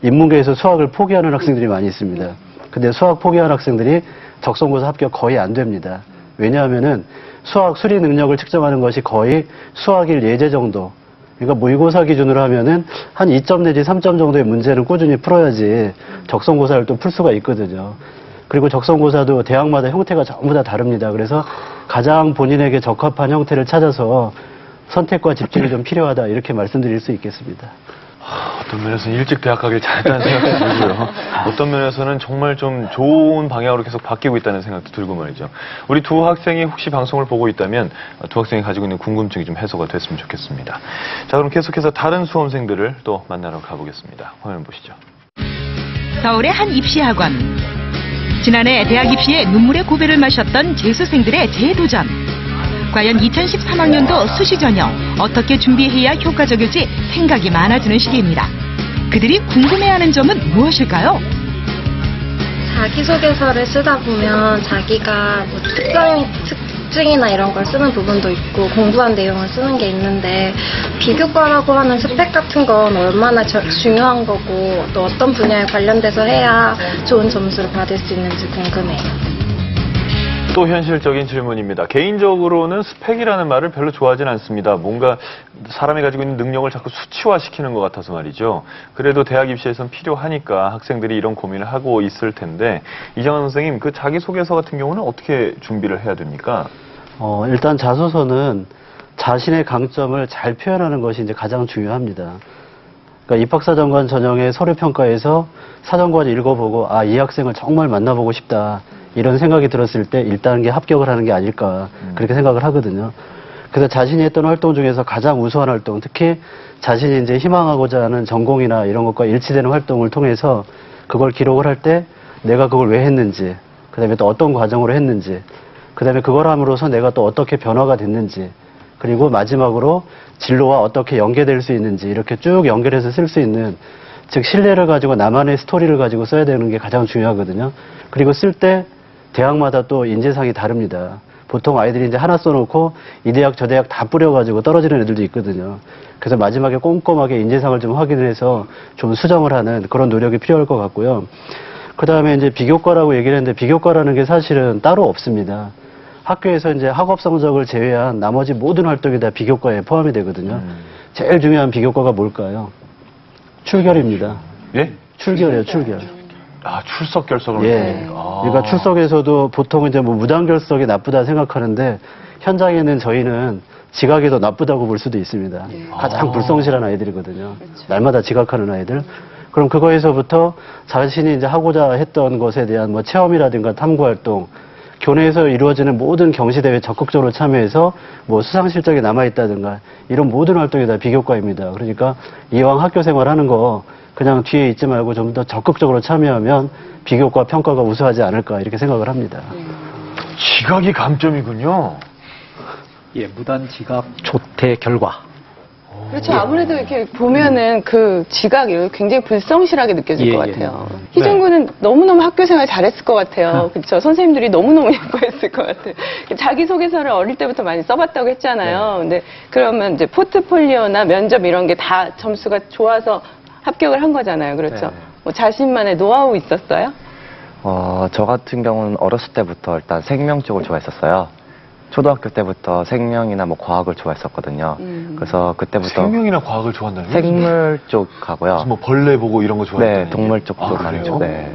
인문계에서 수학을 포기하는 학생들이 많이 있습니다. 근데 수학 포기하는 학생들이 적성고사 합격 거의 안 됩니다. 왜냐하면은 수학 수리 능력을 측정하는 것이 거의 수학일 예제 정도. 그러니까 모의고사 기준으로 하면은 한 2점 내지 3점 정도의 문제는 꾸준히 풀어야지 적성고사를 또 풀 수가 있거든요. 그리고 적성고사도 대학마다 형태가 전부 다 다릅니다. 그래서 가장 본인에게 적합한 형태를 찾아서 선택과 집중이 좀 필요하다 이렇게 말씀드릴 수 있겠습니다. 어떤 면에서는 일찍 대학 가길 잘했다는 생각도 들고요. 어떤 면에서는 정말 좀 좋은 방향으로 계속 바뀌고 있다는 생각도 들고 말이죠. 우리 두 학생이 혹시 방송을 보고 있다면 두 학생이 가지고 있는 궁금증이 좀 해소가 됐으면 좋겠습니다. 자, 그럼 계속해서 다른 수험생들을 또 만나러 가보겠습니다. 화면 보시죠. 서울의 한 입시학원. 지난해 대학 입시에 눈물의 고배를 마셨던 재수생들의 재도전. 과연 2013학년도 수시 전형 어떻게 준비해야 효과적일지 생각이 많아지는 시기입니다. 그들이 궁금해하는 점은 무엇일까요? 자기소개서를 쓰다 보면 자기가 뭐 특징이나 이런 걸 쓰는 부분도 있고 공부한 내용을 쓰는 게 있는데 비교과라고 하는 스펙 같은 건 얼마나 중요한 거고 또 어떤 분야에 관련돼서 해야 좋은 점수를 받을 수 있는지 궁금해요. 또 현실적인 질문입니다. 개인적으로는 스펙이라는 말을 별로 좋아하진 않습니다. 뭔가 사람이 가지고 있는 능력을 자꾸 수치화시키는 것 같아서 말이죠. 그래도 대학 입시에선 필요하니까 학생들이 이런 고민을 하고 있을 텐데 이정환 선생님, 그 자기소개서 같은 경우는 어떻게 준비를 해야 됩니까? 일단 자소서는 자신의 강점을 잘 표현하는 것이 이제 가장 중요합니다. 그러니까 입학사정관 전형의 서류평가에서 사정관을 읽어보고 이 학생을 정말 만나보고 싶다. 이런 생각이 들었을 때 1단계 합격을 하는 게 아닐까 그렇게 생각을 하거든요. 그래서 자신이 했던 활동 중에서 가장 우수한 활동, 특히 자신이 이제 희망하고자 하는 전공이나 이런 것과 일치되는 활동을 통해서 그걸 기록을 할 때 내가 그걸 왜 했는지, 그다음에 또 어떤 과정으로 했는지, 그다음에 그걸 함으로써 내가 또 어떻게 변화가 됐는지, 그리고 마지막으로 진로와 어떻게 연계될 수 있는지 이렇게 쭉 연결해서 쓸 수 있는, 즉 신뢰를 가지고 나만의 스토리를 가지고 써야 되는 게 가장 중요하거든요. 그리고 쓸 때 대학마다 또 인재상이 다릅니다. 보통 아이들이 이제 하나 써놓고 이 대학 저 대학 다 뿌려가지고 떨어지는 애들도 있거든요. 그래서 마지막에 꼼꼼하게 인재상을 좀 확인을 해서 좀 수정을 하는 그런 노력이 필요할 것 같고요. 그 다음에 이제 비교과라고 얘기를 했는데 비교과라는 게 사실은 따로 없습니다. 학교에서 이제 학업 성적을 제외한 나머지 모든 활동이 다 비교과에 포함이 되거든요. 제일 중요한 비교과가 뭘까요? 출결입니다. 예? 출결이에요, 출결. 출석 결석을. 예. 그러니까 출석에서도 보통 이제 뭐 무단 결석이 나쁘다 생각하는데 현장에는 저희는 지각이 더 나쁘다고 볼 수도 있습니다. 가장 불성실한 아이들이거든요. 그렇죠. 날마다 지각하는 아이들. 그럼 그거에서부터 자신이 이제 하고자 했던 것에 대한 뭐 체험이라든가 탐구 활동, 교내에서 이루어지는 모든 경시대회에 적극적으로 참여해서 뭐 수상 실적이 남아있다든가 이런 모든 활동이 다 비교과입니다. 그러니까 이왕 학교 생활하는 거 그냥 뒤에 있지 말고 좀 더 적극적으로 참여하면 비교과 평가가 우수하지 않을까 이렇게 생각을 합니다. 지각이 감점이군요. 예, 무단 지각 조퇴 결과. 그렇죠. 아무래도 이렇게 보면은 그 지각이 굉장히 불성실하게 느껴질 것 같아요. 희준 군은 너무너무 학교 생활 잘했을 것 같아요. 그렇죠. 선생님들이 너무너무 예뻐했을 것 같아요. 자기소개서를 어릴 때부터 많이 써봤다고 했잖아요. 근데 그러면 이제 포트폴리오나 면접 이런 게 다 점수가 좋아서 합격을 한 거잖아요. 그렇죠. 뭐 자신만의 노하우 있었어요? 저 같은 경우는 어렸을 때부터 일단 생명 쪽을 좋아했었어요. 초등학교 때부터 생명이나 뭐 과학을 좋아했었거든요. 그래서 그때부터 생명이나 과학을 좋아한다는 생물 쪽하고요. 뭐 벌레 보고 이런 거 좋아했나요? 네, 동물 쪽도 많이 그래요? 네.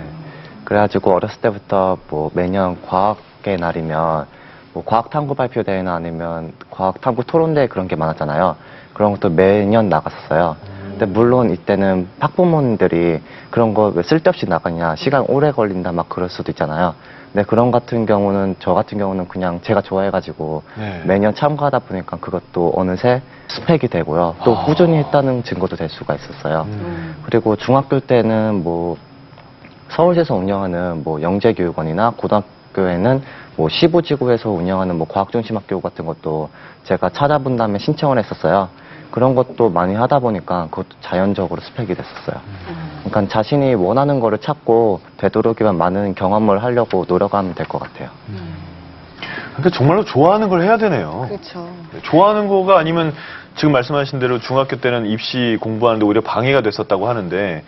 그래가지고 어렸을 때부터 뭐 매년 과학의 날이면 뭐 과학 탐구 발표 대회나 아니면 과학 탐구 토론대 그런 게 많았잖아요. 그런 것도 매년 나갔었어요. 근데 물론 이때는 학부모님들이 그런 거 왜 쓸데없이 나가냐, 시간 오래 걸린다 막 그럴 수도 있잖아요. 근데 그런 같은 경우는 저 같은 경우는 그냥 제가 좋아해가지고 매년 참가하다 보니까 그것도 어느새 스펙이 되고요. 또 꾸준히 했다는 증거도 될 수가 있었어요. 그리고 중학교 때는 뭐 서울시에서 운영하는 뭐 영재교육원이나 고등학교에는 뭐 15지구에서 운영하는 뭐 과학중심학교 같은 것도 제가 찾아본 다음에 신청을 했었어요. 그런 것도 많이 하다 보니까 그것도 자연적으로 스펙이 됐었어요. 그러니까 자신이 원하는 거를 찾고 되도록이면 많은 경험을 하려고 노력하면 될 것 같아요. 근데 정말로 좋아하는 걸 해야 되네요. 그렇죠. 좋아하는 거가 아니면 지금 말씀하신 대로 중학교 때는 입시 공부하는데 오히려 방해가 됐었다고 하는데